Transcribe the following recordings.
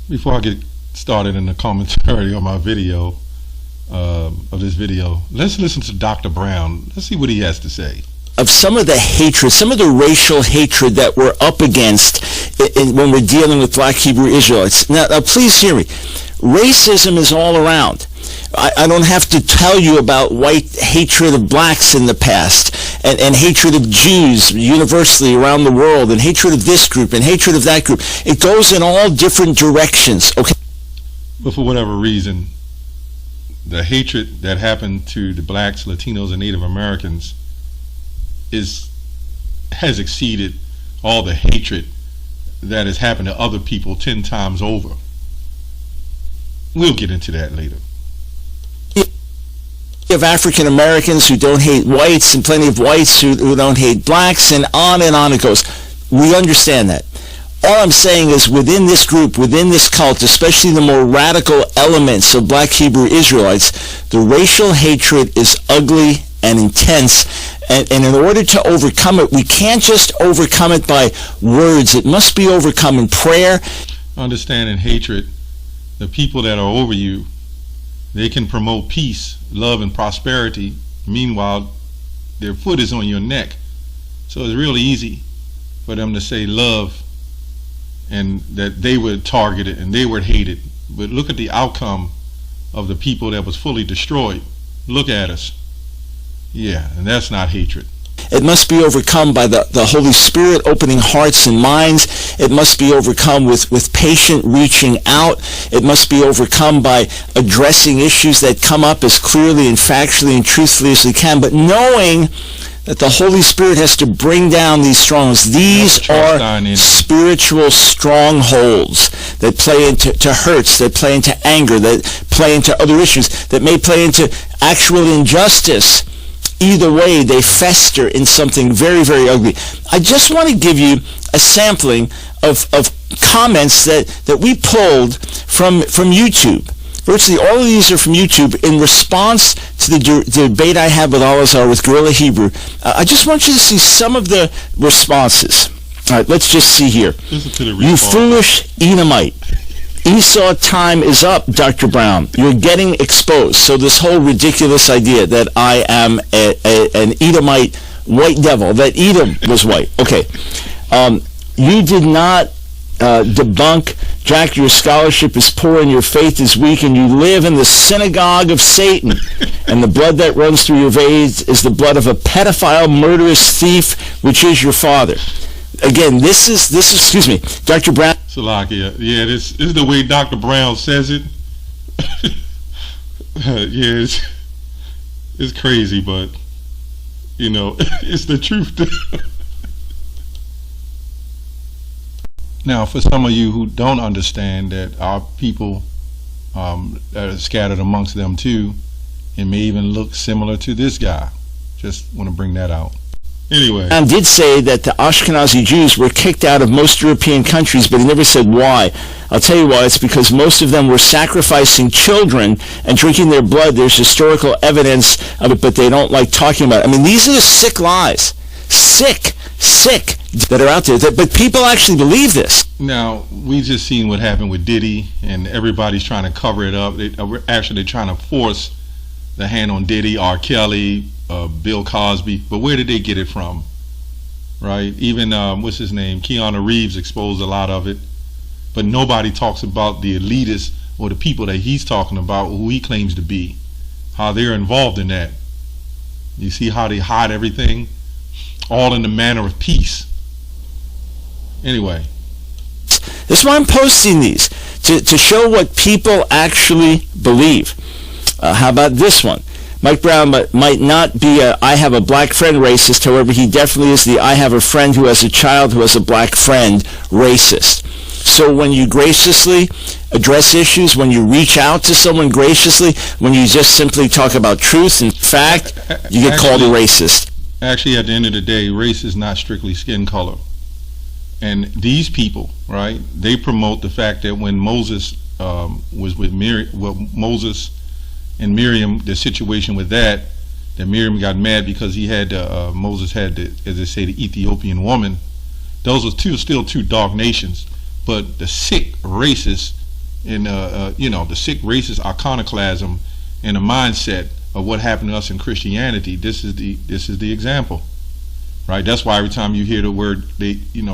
Before I get started in the commentary on my video, of this video, let's listen to Dr. Brown. Let's see what he has to say. Of some of the hatred, some of the racial hatred that we're up against when we're dealing with black Hebrew Israelites. Now, please hear me. Racism is all around. I don't have to tell you about white hatred of blacks in the past, and hatred of Jews universally around the world, and hatred of this group, and hatred of that group. It goes in all different directions, okay? But for whatever reason, the hatred that happened to the blacks, Latinos, and Native Americans has exceeded all the hatred that has happened to other people 10 times over. We'll get into that later. Of African Americans who don't hate whites, and plenty of whites who don't hate blacks, and on it goes. We understand that. All I'm saying is within this group, within this cult, especially the more radical elements of black Hebrew Israelites, the racial hatred is ugly and intense. And in order to overcome it, we can't just overcome it by words. It must be overcome in prayer. Understanding hatred, the people that are over you, they can promote peace, love, and prosperity. Meanwhile, their foot is on your neck. So it's really easy for them to say love and that they were targeted and they were hated. But look at the outcome of the people that was fully destroyed. Look at us. Yeah, and that's not hatred. It must be overcome by the Holy Spirit opening hearts and minds. It must be overcome with patient reaching out. It must be overcome by addressing issues that come up as clearly and factually and truthfully as we can, but knowing that the Holy Spirit has to bring down these strongholds. These are spiritual strongholds that play into hurts, that play into anger, that play into other issues, that may play into actual injustice. Either way, they fester in something very, very ugly. I just want to give you a sampling of comments that we pulled from YouTube. Virtually all of these are from YouTube in response to the debate I had with Al-Azhar with Guerrilla Hebrew. I just want you to see some of the responses. All right, let's just see here. You foolish Edomite. Esau time is up, Dr. Brown. You're getting exposed. So this whole ridiculous idea that I am an Edomite white devil, that Edom was white. Okay. You did not debunk, Jack, your scholarship is poor and your faith is weak, and you live in the synagogue of Satan. And the blood that runs through your veins is the blood of a pedophile, murderous thief, which is your father. Again, this is excuse me, Dr. Brown. Salakia, yeah, this is the way Dr. Brown says it. Yeah, it's crazy, but you know, it's the truth. Now, for some of you who don't understand that our people that are scattered amongst them too, it may even look similar to this guy. Just want to bring that out. Anyway. And did say that the Ashkenazi Jews were kicked out of most European countries, but he never said why. I'll tell you why. It's because most of them were sacrificing children and drinking their blood. There's historical evidence of it, but they don't like talking about it. I mean, these are the sick lies. Sick, that are out there. But people actually believe this. Now, we just seen what happened with Diddy, and everybody's trying to cover it up. They're trying to force the hand on Diddy, R. Kelly, Bill Cosby, but where did they get it from? Right? Even what's his name? Keanu Reeves exposed a lot of it, but nobody talks about the elitists or the people that he's talking about, who he claims to be, how they're involved in that. You see how they hide everything, all in the manner of peace. Anyway, that's why I'm posting these to show what people actually believe. How about this one? Mike Brown might not be a I have a black friend racist, however, he definitely is the I have a friend who has a child who has a black friend racist. So when you graciously address issues, when you reach out to someone graciously, when you just simply talk about truth and fact, you get called a racist. Actually, at the end of the day, race is not strictly skin color. And these people, right, they promote the fact that when Moses was with Moses and Miriam, the situation with that Miriam got mad because he had Moses had the, as they say, the Ethiopian woman. Those are still two dark nations, but the sick racists in the sick racist iconoclasm and the mindset of what happened to us in Christianity. This is the example, right? That's why every time you hear the word,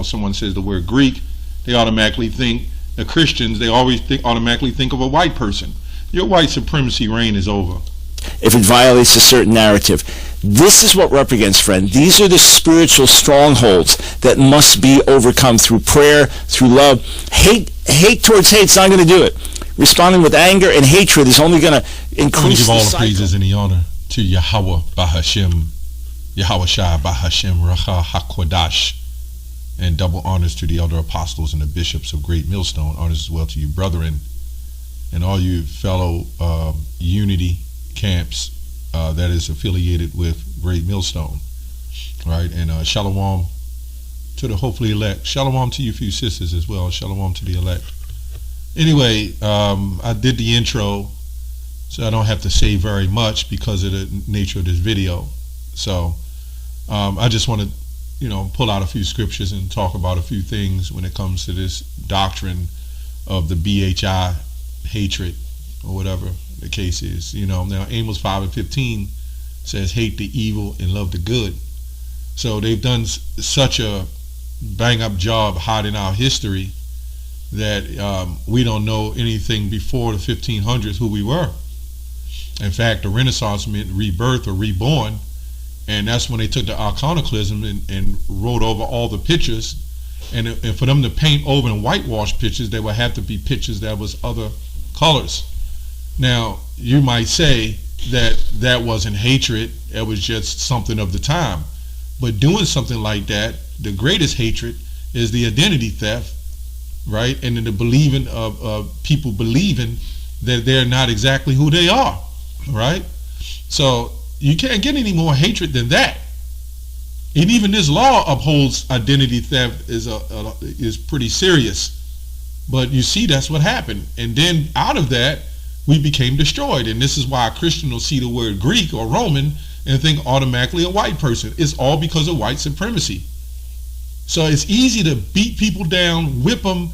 someone says the word Greek, they automatically think the Christians. They always automatically think of a white person. Your white supremacy reign is over. If it violates a certain narrative. This is what we're up against, friend. These are the spiritual strongholds that must be overcome through prayer, through love. Hate towards hate is not going to do it. Responding with anger and hatred is only going to increase give the all the cycle. praises and the honor to Yahweh Bahashem, Yahweh Shai Bahashem Racha HaKodash, and double honors to the elder apostles and the bishops of Great Millstone. Honors as well to you, brethren, and all you fellow unity camps that is affiliated with Great Millstone, right? And shalom to the hopefully elect. Shalom to you few sisters as well. Shalom to the elect. Anyway, I did the intro, so I don't have to say very much because of the nature of this video. So I just want to, pull out a few scriptures and talk about a few things when it comes to this doctrine of the BHI hatred or whatever the case is. Now Amos 5:15 says, hate the evil and love the good. So they've done such a bang up job hiding our history that we don't know anything before the 1500s who we were. In fact, the Renaissance meant rebirth or reborn, and that's when they took the iconoclasm and wrote over all the pictures, and for them to paint over and whitewash pictures, there would have to be pictures that was other colors. Now, you might say that wasn't hatred, it was just something of the time. But doing something like that, the greatest hatred is the identity theft, right? And then the believing of people believing that they're not exactly who they are, right? So you can't get any more hatred than that. And even this law upholds identity theft is pretty serious. But you see, that's what happened. And then out of that, we became destroyed. And this is why a Christian will see the word Greek or Roman and think automatically a white person. It's all because of white supremacy. So it's easy to beat people down, whip them,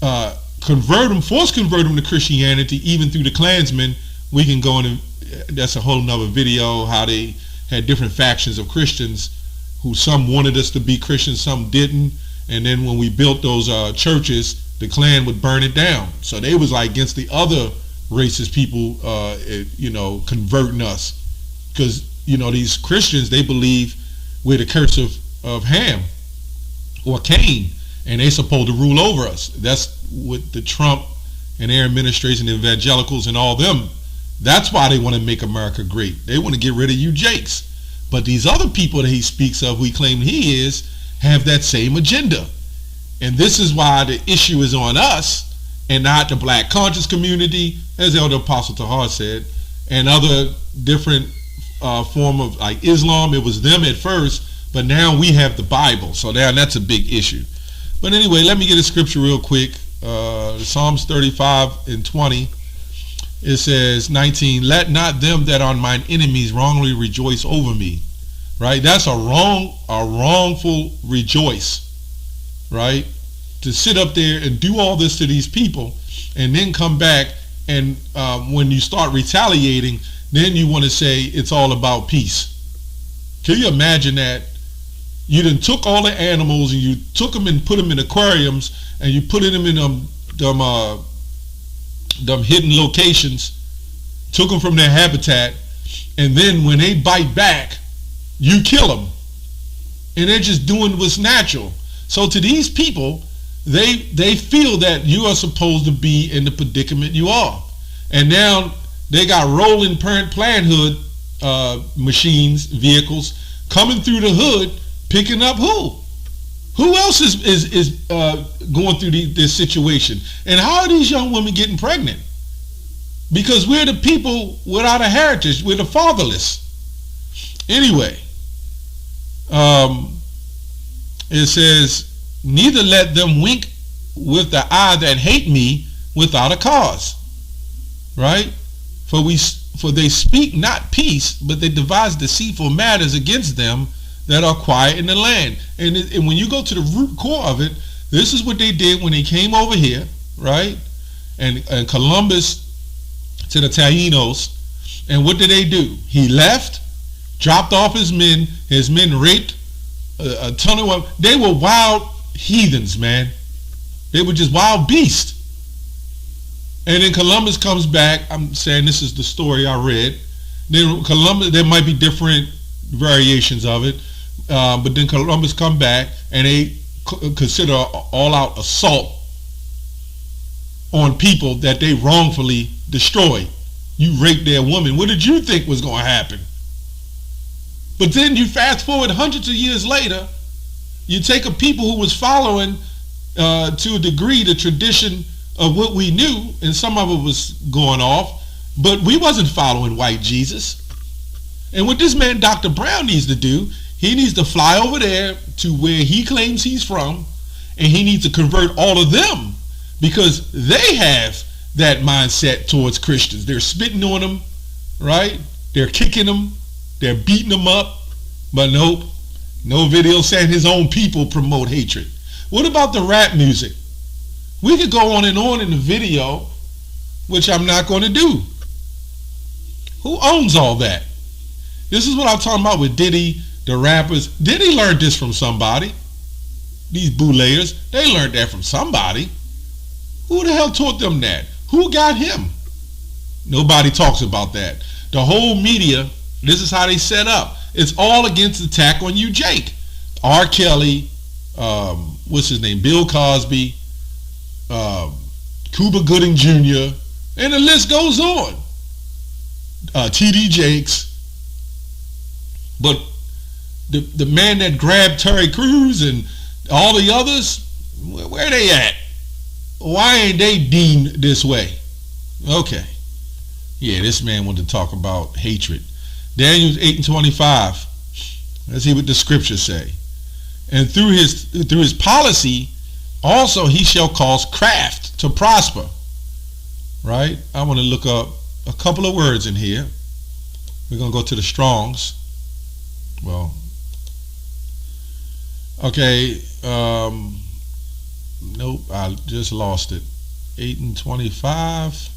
force convert them to Christianity, even through the Klansmen. We can go in, that's a whole nother video, how they had different factions of Christians who some wanted us to be Christians, some didn't. And then when we built those churches, the Klan would burn it down. So they was like against the other racist people, converting us. Because, these Christians, they believe we're the curse of Ham or Cain, and they supposed to rule over us. That's what the Trump and their administration, the evangelicals and all them, that's why they want to make America great. They want to get rid of you jakes. But these other people that he speaks of, who he claimed he is, have that same agenda. And this is why the issue is on us and not the black conscious community, as Elder Apostle Tahar said, and other different form of like Islam. It was them at first, but now we have the Bible. So now that's a big issue. But anyway, let me get a scripture real quick. Psalms 35:20. It says 19, let not them that are mine enemies wrongly rejoice over me. Right? That's a wrongful rejoice. Right? To sit up there and do all this to these people and then come back and when you start retaliating, then you want to say it's all about peace. Can you imagine that? You done took all the animals and you took them and put them in aquariums and you put them in them hidden locations, took them from their habitat, and then when they bite back, you kill them. And they're just doing what's natural. So to these people, they feel that you are supposed to be in the predicament you are. And now they got rolling Planned Hood machines, vehicles, coming through the hood, picking up who? Who else is going through this situation? And how are these young women getting pregnant? Because we're the people without a heritage. We're the fatherless. Anyway, it says, neither let them wink with the eye that hate me without a cause. Right? For they speak not peace, but they devise deceitful matters against them that are quiet in the land. And when you go to the root core of it, this is what they did when they came over here, right? and Columbus to the Taínos. And what did they do? He left, dropped off his men. His men raped a ton of women. They were wild heathens, man. They were just wild beasts. And then Columbus comes back. I'm saying this is the story I read. Then Columbus, there might be different variations of it, but then Columbus come back and they consider all-out assault on people that they wrongfully destroyed. You raped their woman. What did you think was going to happen? But then you fast forward hundreds of years later, you take a people who was following to a degree the tradition of what we knew, and some of it was going off, but we wasn't following white Jesus. And what this man Dr. Brown needs to do, he needs to fly over there to where he claims he's from, and he needs to convert all of them, because they have that mindset towards Christians. They're spitting on them, right? They're kicking them, they're beating them up, but nope, no video saying his own people promote hatred. What about the rap music? We could go on in the video, which I'm not going to do. Who owns all that? This is what I'm talking about with Diddy, the rappers. Diddy learned this from somebody. These boulayers, they learned that from somebody. Who the hell taught them that? Who got him? Nobody talks about that. The whole media, this is how they set up. It's all against the attack on you, Jake. R. Kelly, what's his name? Bill Cosby, Cuba Gooding Jr., and the list goes on. T.D. Jakes. But the man that grabbed Terry Crews and all the others, where are they at? Why ain't they deemed this way? Okay. Yeah, this man wanted to talk about hatred. Daniel 8:25. Let's see what the scriptures say. And through his policy, also he shall cause craft to prosper. Right? I want to look up a couple of words in here. We're going to go to the Strongs. Well, okay. Nope, I just lost it. 8:25.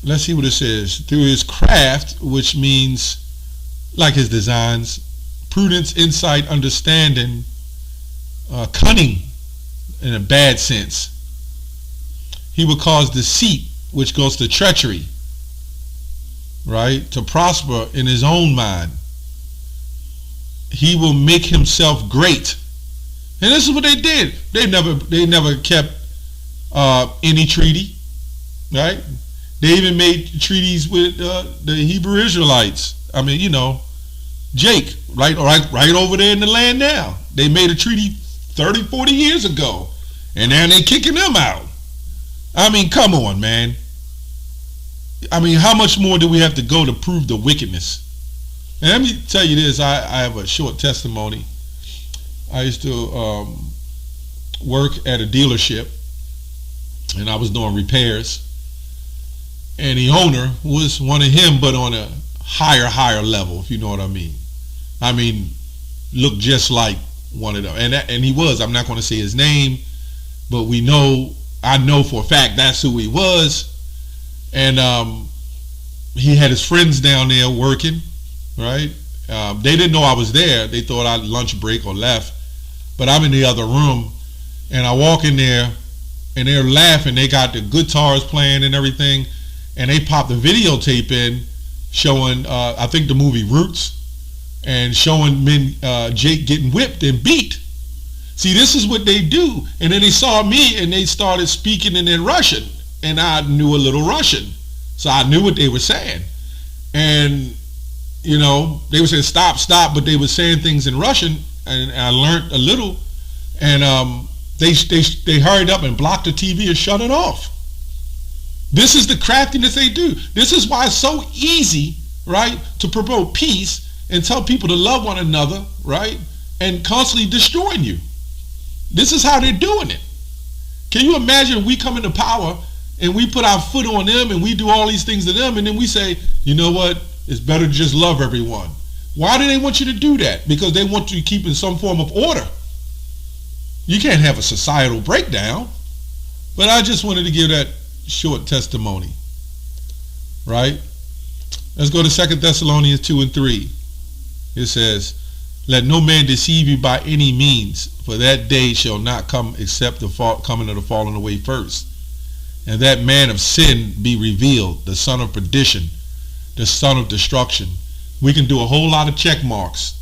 Let's see what it says. Through his craft, which means like his designs, prudence, insight, understanding, cunning in a bad sense. He will cause deceit, which goes to treachery, right? To prosper in his own mind. He will make himself great. And this is what they did. They never kept any treaty, right? They even made treaties with the Hebrew Israelites. I mean, you know, Jake, right over there in the land now. They made a treaty 30, 40 years ago, and now they're kicking them out. I mean, come on, man. I mean, how much more do we have to go to prove the wickedness? And let me tell you this, I have a short testimony. I used to work at a dealership, and I was doing repairs. And the owner was one of him, but on a higher level, if you know what I mean. I mean, looked just like one of them. And he was. I'm not going to say his name, but I know for a fact that's who he was. And he had his friends down there working, right? They didn't know I was there. They thought I'd lunch break or left. But I'm in the other room, and I walk in there, and they're laughing. They got the guitars playing and everything, and they popped the videotape in showing, I think, the movie Roots, and showing Jake getting whipped and beat. See, this is what they do. And then they saw me, and they started speaking in Russian, and I knew a little Russian, so I knew what they were saying. And, you know, they were saying, stop, but they were saying things in Russian, and I learned a little, and they hurried up and blocked the TV and shut it off. This is the craftiness they do. This is why it's so easy, right, to promote peace and tell people to love one another, right, and constantly destroying you. This is how they're doing it. Can you imagine we come into power and we put our foot on them and we do all these things to them, and then we say, you know what, it's better to just love everyone. Why do they want you to do that? Because they want you to keep in some form of order. You can't have a societal breakdown. But I just wanted to give that short testimony, right? Let's go to 2 Thessalonians 2 and 3. It says, let no man deceive you by any means, for that day shall not come except the coming of the falling away first. And that man of sin be revealed, the son of perdition, the son of destruction. We can do a whole lot of check marks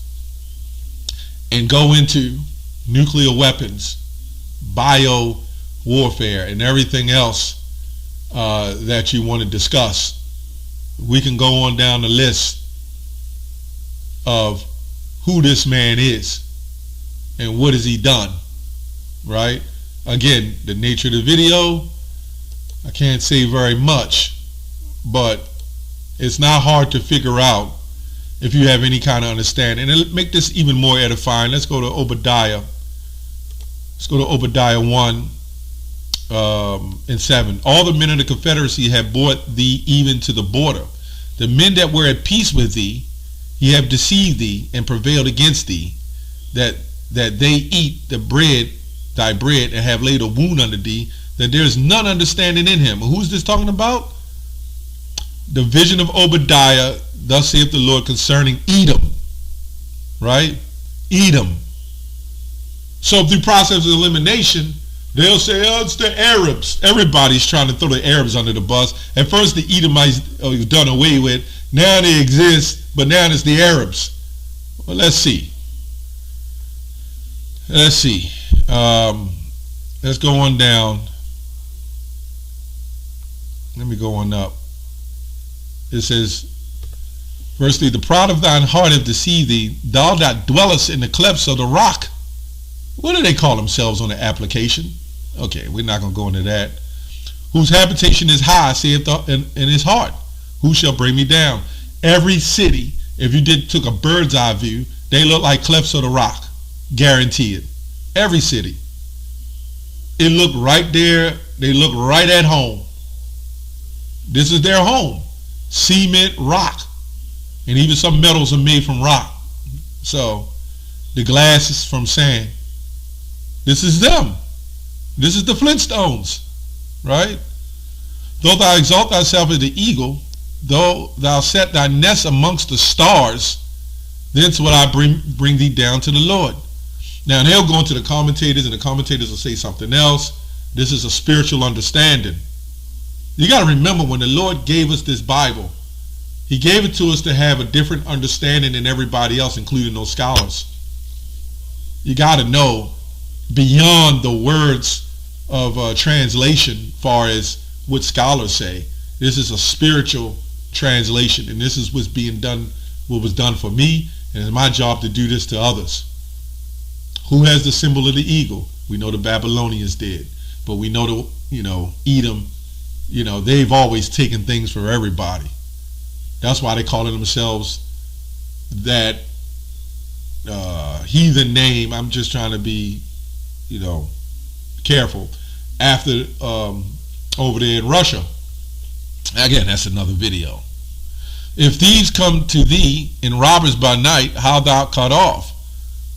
and go into nuclear weapons, bio warfare, and everything else that you want to discuss. We can go on down the list of who this man is and what has he done, right? Again, the nature of the video, I can't say very much, but it's not hard to figure out if you have any kind of understanding. And it'll make this even more edifying. Let's go to Obadiah. Let's go to Obadiah 1 and 7. All the men of the Confederacy have brought thee even to the border. The men that were at peace with thee, he have deceived thee and prevailed against thee, that they eat the bread, thy bread, and have laid a wound under thee, that there is none understanding in him. Who's this talking about? The vision of Obadiah, thus saith the Lord concerning Edom, right? Edom. So through process of elimination, they'll say, oh, it's the Arabs. Everybody's trying to throw the Arabs under the bus. At first the Edomites were done away with. Now they exist, but now it's the Arabs. Well, let's see. Let's see. Let's go on down. Let me go on up. It says, verse 3, the pride of thine heart hath deceived thee, thou that dwellest in the clefts of the rock. What do they call themselves on the application? Okay, we're not going to go into that. Whose habitation is high, saith in his heart, who shall bring me down? Every city, if you took a bird's eye view, they look like clefts of the rock. Guarantee it. Every city. It looked right there. They look right at home. This is their home. Cement, rock. And even some metals are made from rock. So, the glass is from sand. This is them. This is the Flintstones. Right? Though thou exalt thyself as the eagle, though thou set thy nest amongst the stars, thence will I bring thee down to the Lord. Now they'll go into the commentators, and the commentators will say something else. This is a spiritual understanding. You got to remember, when the Lord gave us this Bible, he gave it to us to have a different understanding than everybody else, including those scholars. You got to know beyond the words of translation, far as what scholars say. This is a spiritual translation, and this is what's being done, what was done for me, and it's my job to do this to others. Who has the symbol of the eagle? We know the Babylonians did, but we know the Edom. They've always taken things for everybody. That's why they call themselves that heathen name. I'm just trying to be, careful. After over there in Russia. Again, that's another video. If thieves come to thee and robbers by night, how thou cut off?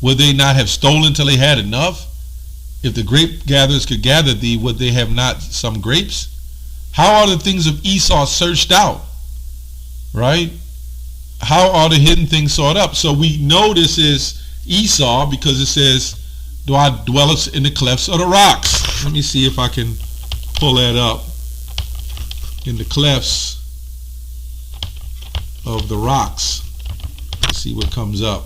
Would they not have stolen till they had enough? If the grape gatherers could gather thee, would they have not some grapes? How are the things of Esau searched out? Right? How are the hidden things sought up? So we know this is Esau because it says, thou dwellest in the clefts of the rocks. Let me see if I can pull that up. In the clefts of the rocks. Let's see what comes up.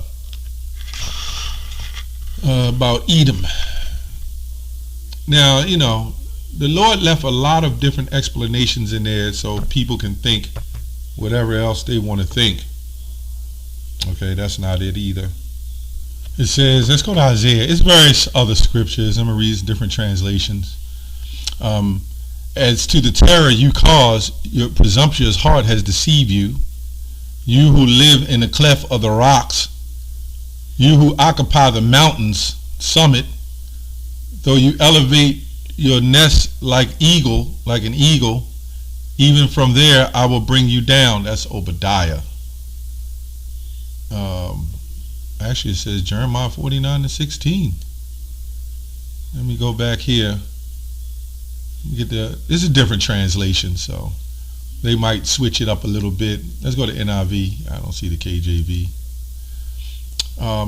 About Edom. Now, the Lord left a lot of different explanations in there so people can think whatever else they want to think. Okay, that's not it either. It says, let's go to Isaiah. It's various other scriptures. I'm going to read different translations. As to the terror you cause, your presumptuous heart has deceived you. You who live in the cleft of the rocks, you who occupy the mountain's summit, though you elevate your nest like an eagle, even from there I will bring you down. That's Obadiah. Actually, it says Jeremiah 49:16. Let me go back here. This is a different translation, so they might switch it up a little bit. Let's go to NIV. I don't see the KJV.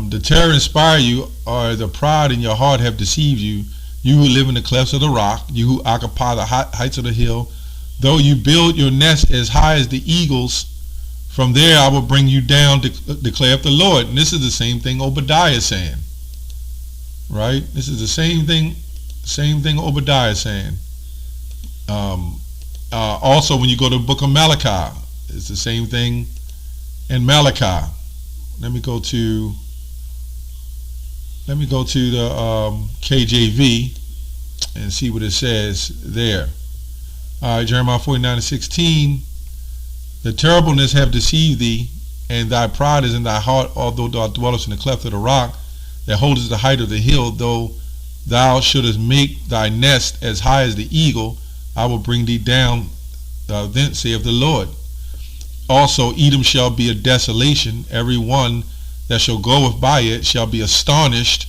The terror inspire you, or the pride in your heart have deceived you. You who live in the clefts of the rock, you who occupy the heights of the hill, though you build your nest as high as the eagles, from there I will bring you down, declareth the Lord. And this is the same thing Obadiah is saying. Right? This is the same thing Obadiah is saying. Also, when you go to the book of Malachi, it's the same thing in Malachi. Let me go to the KJV and see what it says there. Jeremiah 49:16. The terribleness have deceived thee, and thy pride is in thy heart, although thou dwellest in the cleft of the rock, that holdest the height of the hill, though thou shouldest make thy nest as high as the eagle, I will bring thee down thence, saith the Lord. Also Edom shall be a desolation, every one that shall goeth by it shall be astonished,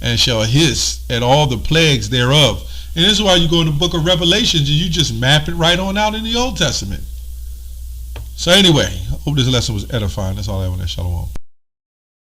and shall hiss at all the plagues thereof. And this is why you go in the book of Revelations and you just map it right on out in the Old Testament. So anyway, I hope this lesson was edifying. That's all I have on that. Shalom.